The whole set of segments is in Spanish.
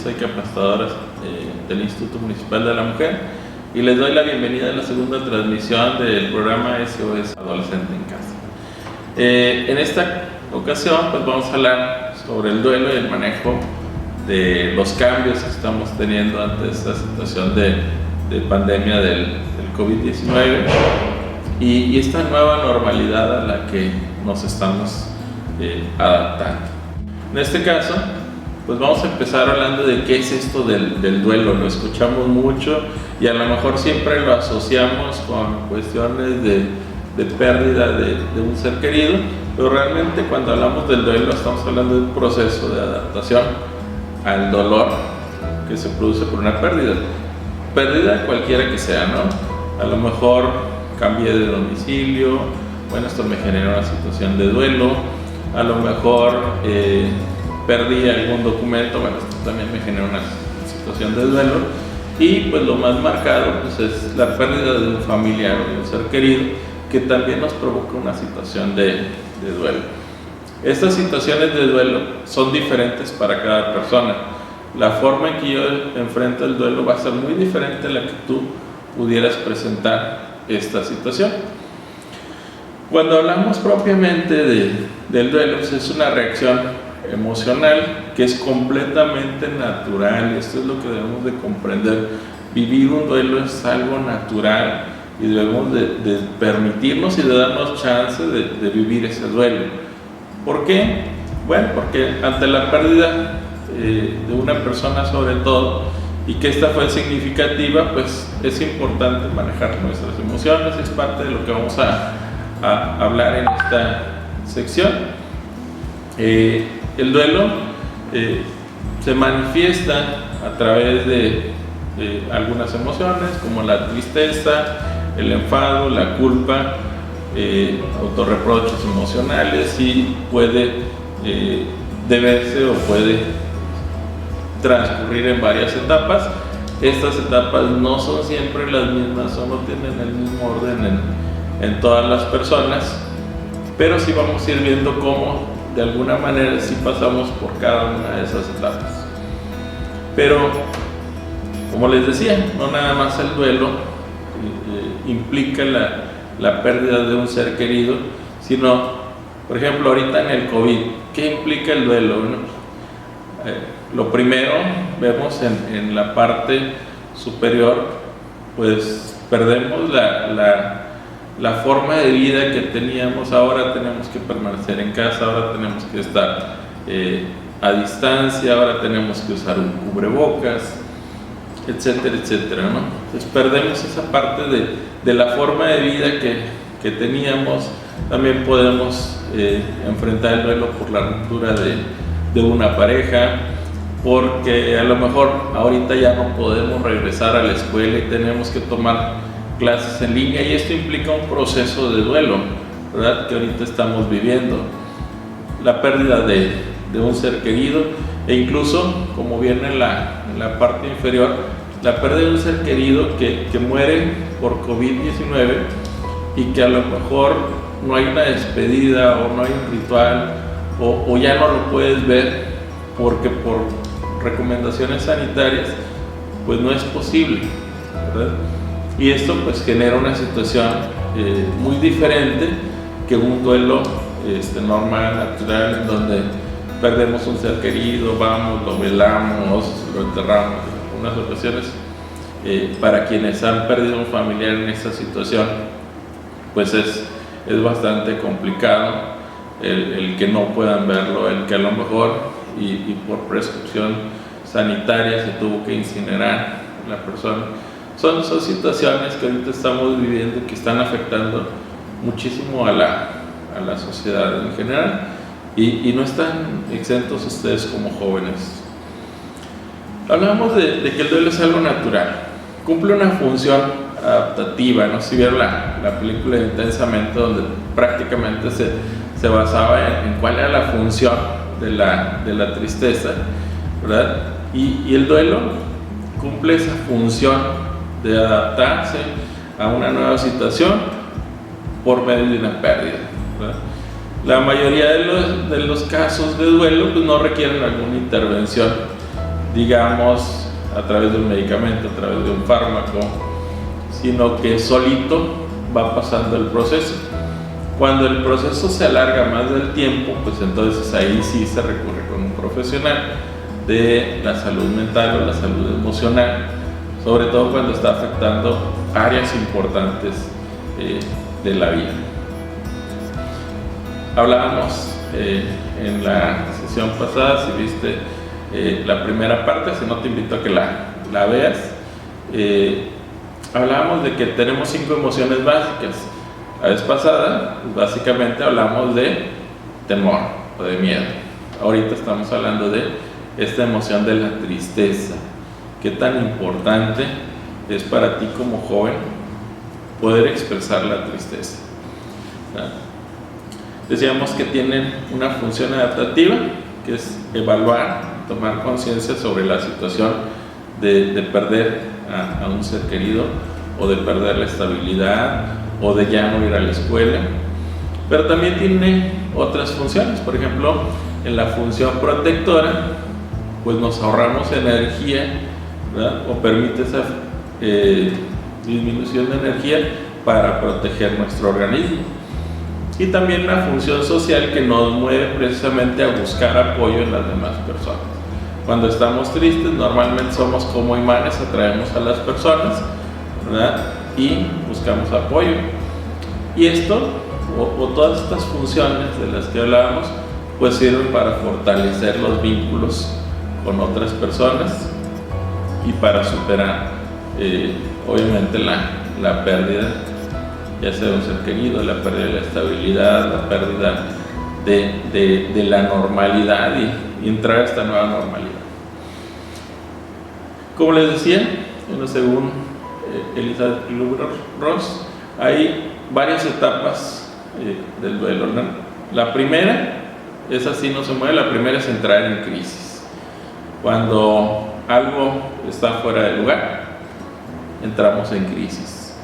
soy capacitadora del Instituto Municipal de la Mujer y les doy la bienvenida a la segunda transmisión del programa SOS Adolescente en Casa. En esta ocasión pues vamos a hablar sobre el duelo y el manejo de los cambios que estamos teniendo ante esta situación de pandemia del COVID-19 y esta nueva normalidad a la que nos estamos adaptando. En este caso, pues vamos a empezar hablando de qué es esto del duelo. Lo escuchamos mucho y a lo mejor siempre lo asociamos con cuestiones de pérdida de un ser querido, pero realmente cuando hablamos del duelo estamos hablando de un proceso de adaptación al dolor que se produce por una pérdida cualquiera que sea, ¿no? A lo mejor cambié de domicilio, bueno, esto me genera una situación de duelo, a lo mejor perdí algún documento, bueno, esto también me genera una situación de duelo, y pues lo más marcado pues es la pérdida de un familiar o de un ser querido que también nos provoca una situación de duelo. Estas situaciones de duelo son diferentes para cada persona. La forma en que yo enfrento el duelo va a ser muy diferente a la que tú pudieras presentar esta situación. Cuando hablamos propiamente del duelo, pues es una reacción emocional que es completamente natural. Esto es lo que debemos de comprender. Vivir un duelo es algo natural y debemos de permitirnos y de darnos chance de vivir ese duelo. ¿Por qué? Bueno, porque ante la pérdida de una persona sobre todo, y que esta fue significativa, pues es importante manejar nuestras emociones. Es parte de lo que vamos a hablar en esta sección. El duelo se manifiesta a través de algunas emociones como la tristeza, el enfado, la culpa, autorreproches emocionales, y puede deberse o puede transcurrir en varias etapas. Estas etapas no son siempre las mismas o no tienen el mismo orden en todas las personas, pero sí vamos a ir viendo cómo de alguna manera sí pasamos por cada una de esas etapas. Pero como les decía, no nada más el duelo implica la pérdida de un ser querido, sino, por ejemplo, ahorita en el COVID, ¿qué implica el duelo? Lo primero, vemos en la parte superior, pues perdemos la forma de vida que teníamos. Ahora tenemos que permanecer en casa, ahora tenemos que estar a distancia, ahora tenemos que usar un cubrebocas, etcétera, etcétera, ¿no? Entonces perdemos esa parte de la forma de vida que teníamos. También podemos enfrentar el duelo por la ruptura de una pareja, porque a lo mejor ahorita ya no podemos regresar a la escuela y tenemos que tomar clases en línea, y esto implica un proceso de duelo, ¿verdad?, que ahorita estamos viviendo. La pérdida de un ser querido, e incluso, como viene en la parte inferior, la pérdida de un ser querido que muere por COVID-19 y que a lo mejor no hay una despedida o no hay un ritual o ya no lo puedes ver porque por recomendaciones sanitarias pues no es posible, ¿verdad? Y esto pues genera una situación muy diferente que un duelo normal, natural, en donde perdemos un ser querido, vamos, lo velamos, lo enterramos. En algunas ocasiones, para quienes han perdido un familiar en esta situación, pues es bastante complicado el que no puedan verlo, el que a lo mejor y por prescripción sanitaria se tuvo que incinerar la persona. Son situaciones que ahorita estamos viviendo que están afectando muchísimo a la sociedad en general, y no están exentos ustedes como jóvenes. Hablamos de que el duelo es algo natural, cumple una función adaptativa, ¿no? Si vieron la película Intensamente, donde prácticamente se basaba en cuál era la función de la tristeza, ¿verdad? Y el duelo cumple esa función de adaptarse a una nueva situación por medio de una pérdida, ¿verdad? La mayoría de los casos de duelo pues no requieren alguna intervención digamos, a través de un medicamento, a través de un fármaco, sino que solito va pasando el proceso. Cuando el proceso se alarga más del tiempo, pues entonces ahí sí se recurre con un profesional de la salud mental o la salud emocional, sobre todo cuando está afectando áreas importantes de la vida. Hablábamos en la sesión pasada, si viste la primera parte, si no te invito a que la veas, hablábamos de que tenemos 5 emociones básicas. La vez pasada, básicamente hablamos de temor o de miedo. Ahorita estamos hablando de esta emoción de la tristeza. ¿Qué tan importante es para ti como joven poder expresar la tristeza? Decíamos que tienen una función adaptativa, que es evaluar, tomar conciencia sobre la situación de perder a un ser querido, o de perder la estabilidad, o de ya no ir a la escuela. Pero también tiene otras funciones. Por ejemplo, en la función protectora, pues nos ahorramos energía, ¿verdad? O permite esa disminución de energía para proteger nuestro organismo. Y también la función social, que nos mueve precisamente a buscar apoyo en las demás personas. Cuando estamos tristes, normalmente somos como imanes, atraemos a las personas, ¿verdad? Y buscamos apoyo. Y esto, o todas estas funciones de las que hablábamos, pues sirven para fortalecer los vínculos con otras personas y para superar, obviamente, la pérdida, ya sea de un ser querido, la pérdida de la estabilidad, la pérdida de la normalidad y entrar a esta nueva normalidad. Como les decía, según Elizabeth Kübler-Ross, hay varias etapas del duelo. La primera, esa sí no se mueve, la primera es entrar en crisis. Cuando algo está fuera de lugar, entramos en crisis.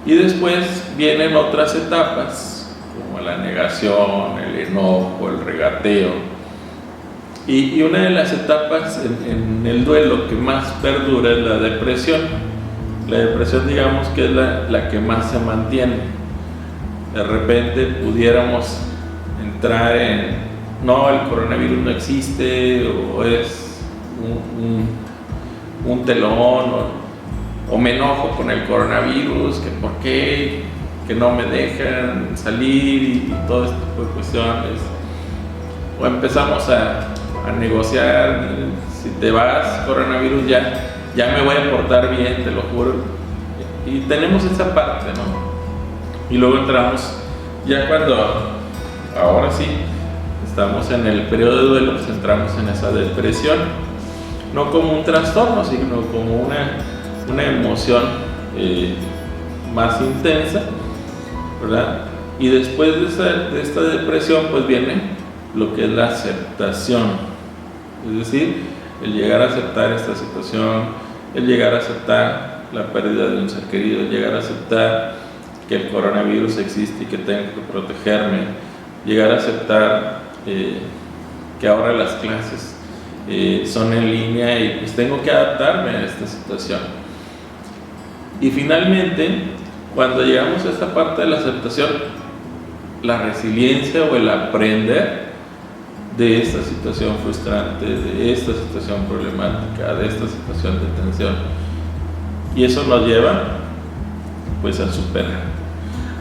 Y después vienen otras etapas, como la negación, el enojo, el regateo. Y una de las etapas en el duelo que más perdura es la depresión. La depresión, digamos que es la que más se mantiene. De repente pudiéramos entrar en, no, el coronavirus no existe, o es un telón, o me enojo con el coronavirus, que por qué, que no me dejan salir y todo este tipo de cuestiones. O empezamos a negociar, si te vas, coronavirus, ya me voy a portar bien, te lo juro. Y tenemos esa parte, ¿no? Y luego entramos, ya cuando, ahora sí, estamos en el periodo de duelo, pues entramos en esa depresión, no como un trastorno, sino como una emoción más intensa, ¿verdad? Y después de esta depresión, pues viene lo que es la aceptación, es decir, el llegar a aceptar esta situación, el llegar a aceptar la pérdida de un ser querido, el llegar a aceptar que el coronavirus existe y que tengo que protegerme, llegar a aceptar que ahora las clases son en línea y pues tengo que adaptarme a esta situación. Y finalmente, cuando llegamos a esta parte de la aceptación, la resiliencia o el aprender de esta situación frustrante, de esta situación problemática, de esta situación de tensión. Y eso nos lleva pues a superar.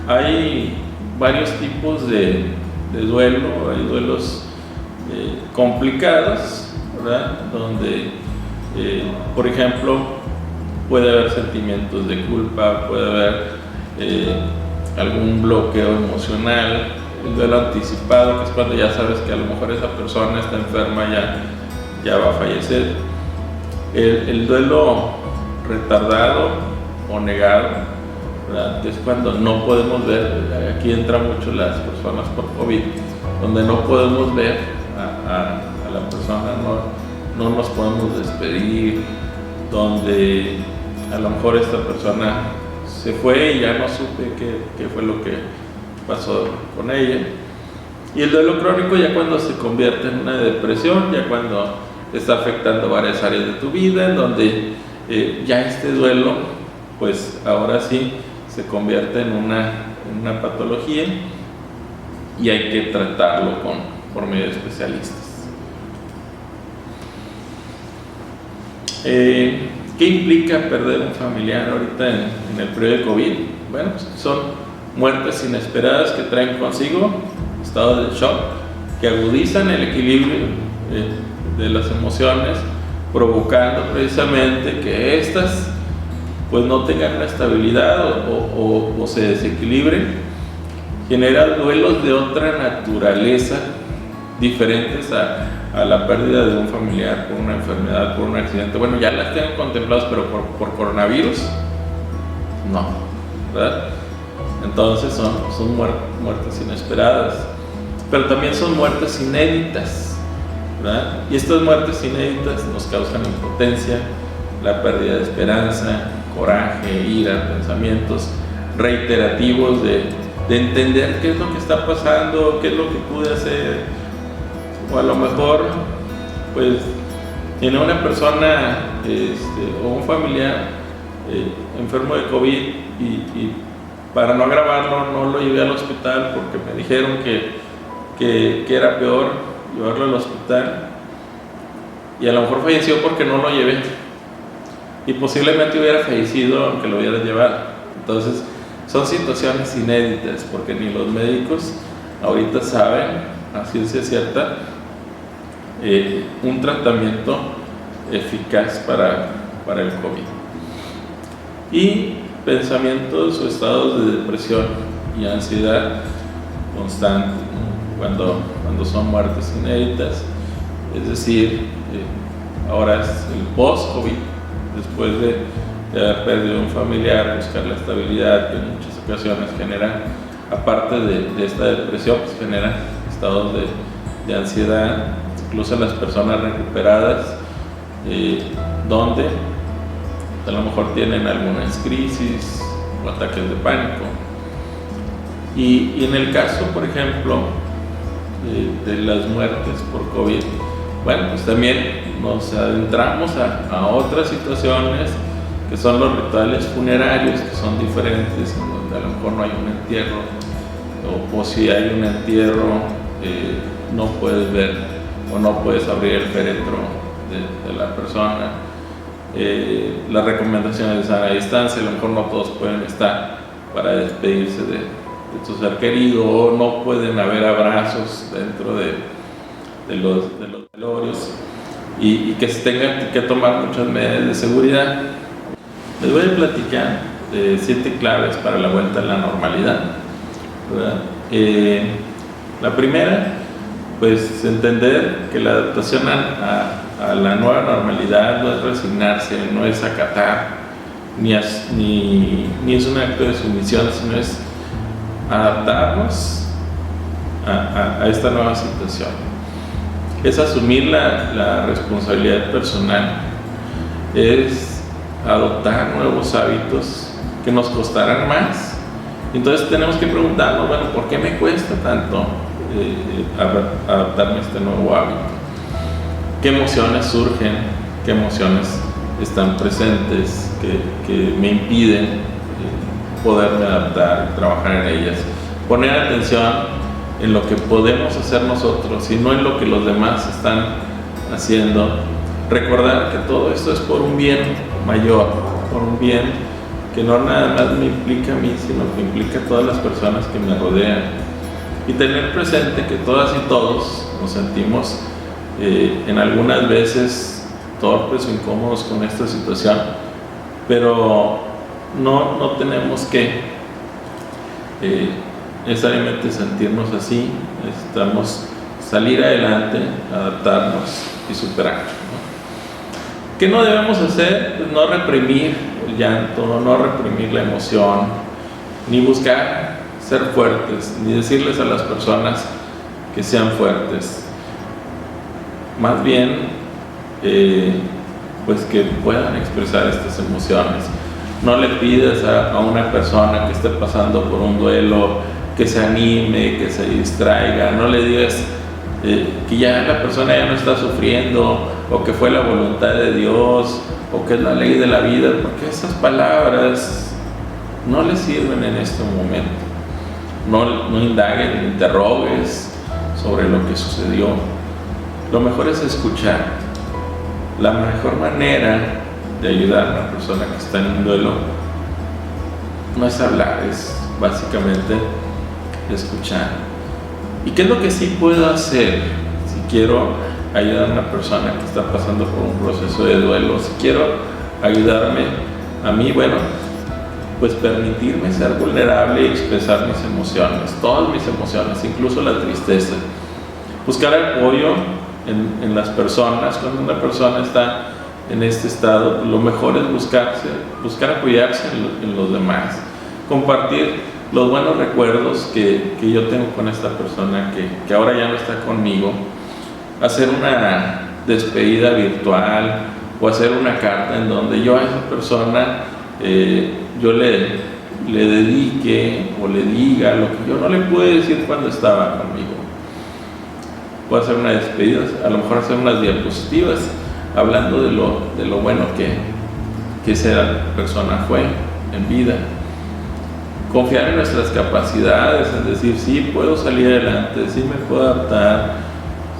Hay varios tipos de duelo, hay duelos complicados, ¿verdad? Donde, por ejemplo, puede haber sentimientos de culpa, puede haber algún bloqueo emocional, el duelo anticipado, que es cuando ya sabes que a lo mejor esa persona está enferma, ya va a fallecer. El duelo retardado o negado, ¿verdad? Que es cuando no podemos ver, aquí entran mucho las personas por COVID, donde no podemos ver a la persona, no nos podemos despedir, donde a lo mejor esta persona se fue y ya no supe qué fue lo que pasó con ella. Y el duelo crónico ya cuando se convierte en una depresión, ya cuando está afectando varias áreas de tu vida, en donde ya este duelo, pues ahora sí se convierte en una patología y hay que tratarlo por medio de especialistas. ¿Qué implica perder un familiar ahorita en el periodo de COVID? Bueno, pues son muertes inesperadas que traen consigo estados de shock, que agudizan el equilibrio de las emociones, provocando precisamente que éstas pues no tengan una estabilidad o se desequilibren. Genera duelos de otra naturaleza, diferentes a la pérdida de un familiar por una enfermedad, por un accidente. Bueno, ya las tengo contempladas, pero por coronavirus, no, ¿verdad? Entonces son muertes inesperadas, pero también son muertes inéditas, ¿verdad? Y estas muertes inéditas nos causan impotencia, la pérdida de esperanza, coraje, ira, pensamientos reiterativos de entender qué es lo que está pasando, qué es lo que pude hacer, o a lo mejor pues tiene una persona o un familiar enfermo de COVID y para no agravarlo no lo llevé al hospital porque me dijeron que era peor llevarlo al hospital, y a lo mejor falleció porque no lo llevé, y posiblemente hubiera fallecido aunque lo hubiera llevado. Entonces son situaciones inéditas porque ni los médicos ahorita saben a ciencia cierta un tratamiento eficaz para el COVID. Y pensamientos o estados de depresión y ansiedad constante, ¿no? cuando son muertes inéditas, es decir, ahora es el post-COVID, después de haber perdido un familiar, buscar la estabilidad, que en muchas ocasiones genera, aparte de esta depresión, pues genera estados de ansiedad, incluso en las personas recuperadas, donde a lo mejor tienen algunas crisis o ataques de pánico. Y en el caso, por ejemplo, de las muertes por COVID, bueno, pues también nos adentramos a otras situaciones que son los rituales funerarios, que son diferentes, en donde a lo mejor no hay un entierro, o si hay un entierro, no puedes ver o no puedes abrir el féretro de la persona. Las recomendaciones de sana distancia, a lo mejor no todos pueden estar para despedirse de tu ser querido, o no pueden haber abrazos dentro de los velorios, y que se tengan que tomar muchas medidas de seguridad. Les voy a platicar 7 claves para la vuelta a la normalidad, ¿verdad? La primera, pues entender que la adaptación a la nueva normalidad no es resignarse, no es acatar, ni es un acto de sumisión, sino es adaptarnos a esta nueva situación. Es asumir la responsabilidad personal, es adoptar nuevos hábitos que nos costarán más. Entonces tenemos que preguntarnos, bueno, ¿por qué me cuesta tanto adaptarme a este nuevo hábito? ¿Qué emociones surgen? ¿Qué emociones están presentes que me impiden poderme adaptar y trabajar en ellas? Poner atención en lo que podemos hacer nosotros y no en lo que los demás están haciendo. Recordar que todo esto es por un bien mayor, por un bien que no nada más me implica a mí, sino que implica a todas las personas que me rodean. Y tener presente que todas y todos nos sentimos en algunas veces torpes o incómodos con esta situación, pero no tenemos que necesariamente sentirnos así. Necesitamos salir adelante, adaptarnos y superar, ¿no? ¿Qué no debemos hacer? Pues no reprimir el llanto, no reprimir la emoción, ni buscar ser fuertes, ni decirles a las personas que sean fuertes. Más bien, pues que puedan expresar estas emociones. No le pidas a una persona que esté pasando por un duelo que se anime, que se distraiga. No le digas que ya la persona ya no está sufriendo, o que fue la voluntad de Dios, o que es la ley de la vida, porque esas palabras no le sirven en este momento. No indaguen, ni interrogues sobre lo que sucedió. Lo mejor es escuchar. La mejor manera de ayudar a una persona que está en un duelo no es hablar, es básicamente escuchar. ¿Y qué es lo que sí puedo hacer si quiero ayudar a una persona que está pasando por un proceso de duelo? Si quiero ayudarme a mí, bueno, pues permitirme ser vulnerable y expresar mis emociones, todas mis emociones, incluso la tristeza. Buscar apoyo en las personas. Cuando una persona está en este estado, lo mejor es buscar apoyarse en los demás, compartir los buenos recuerdos que yo tengo con esta persona que ahora ya no está conmigo, hacer una despedida virtual o hacer una carta en donde yo a esa persona yo le dedique o le diga lo que yo no le pude decir cuando estaba conmigo. Puedo hacer una despedida, a lo mejor hacer unas diapositivas hablando de lo bueno que esa persona fue en vida. Confiar en nuestras capacidades, en decir, sí, puedo salir adelante, sí me puedo adaptar,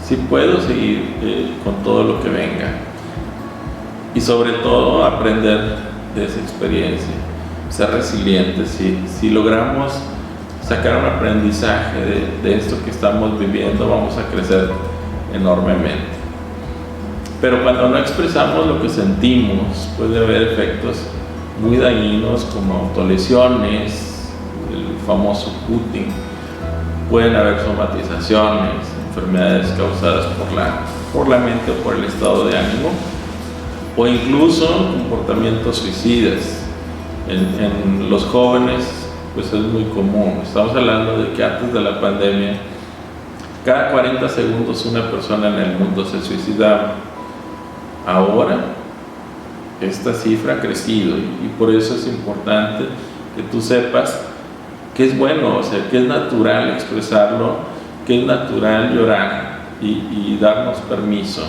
sí puedo seguir con todo lo que venga. Y sobre todo, aprender de esa experiencia, ser resilientes. Si logramos sacar un aprendizaje de esto que estamos viviendo, vamos a crecer enormemente. Pero cuando no expresamos lo que sentimos, puede haber efectos muy dañinos como autolesiones, el famoso cutting. Pueden haber somatizaciones, enfermedades causadas por la mente o por el estado de ánimo, o incluso comportamientos suicidas. En los jóvenes pues es muy común. Estamos hablando de que antes de la pandemia, cada 40 segundos una persona en el mundo se suicidaba. Ahora esta cifra ha crecido y por eso es importante que tú sepas que es bueno, o sea, que es natural expresarlo, que es natural llorar y darnos permiso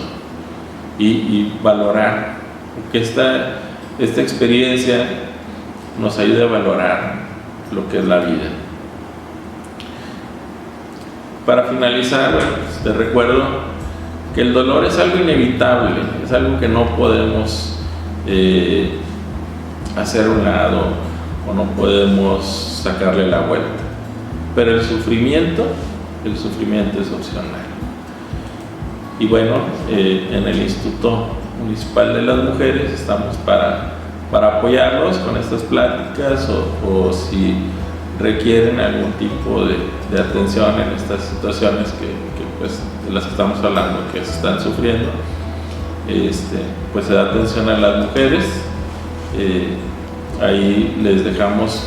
y valorar, porque esta experiencia nos ayuda a valorar lo que es la vida. Para finalizar, pues, te recuerdo que el dolor es algo inevitable, es algo que no podemos hacer a un lado o no podemos sacarle la vuelta, pero el sufrimiento es opcional. Y bueno, en el Instituto Municipal de las Mujeres estamos para apoyarlos con estas pláticas o si requieren algún tipo de atención en estas situaciones que pues de las que estamos hablando, que se están sufriendo, pues se da atención a las mujeres. Ahí les dejamos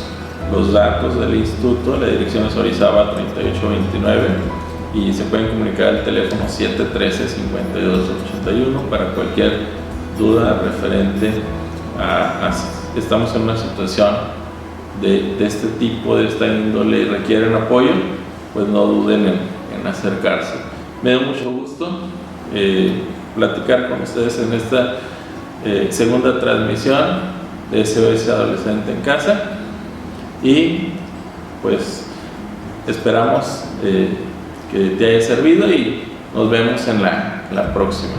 los datos del instituto. La dirección es Orizaba 3829 y se pueden comunicar al teléfono 713-5281 para cualquier duda referente a estamos en una situación de este tipo, de esta índole y requieren apoyo, pues no duden en acercarse. Me da mucho gusto platicar con ustedes en esta segunda transmisión de SOS Adolescente en Casa y pues esperamos que te haya servido y nos vemos en la próxima.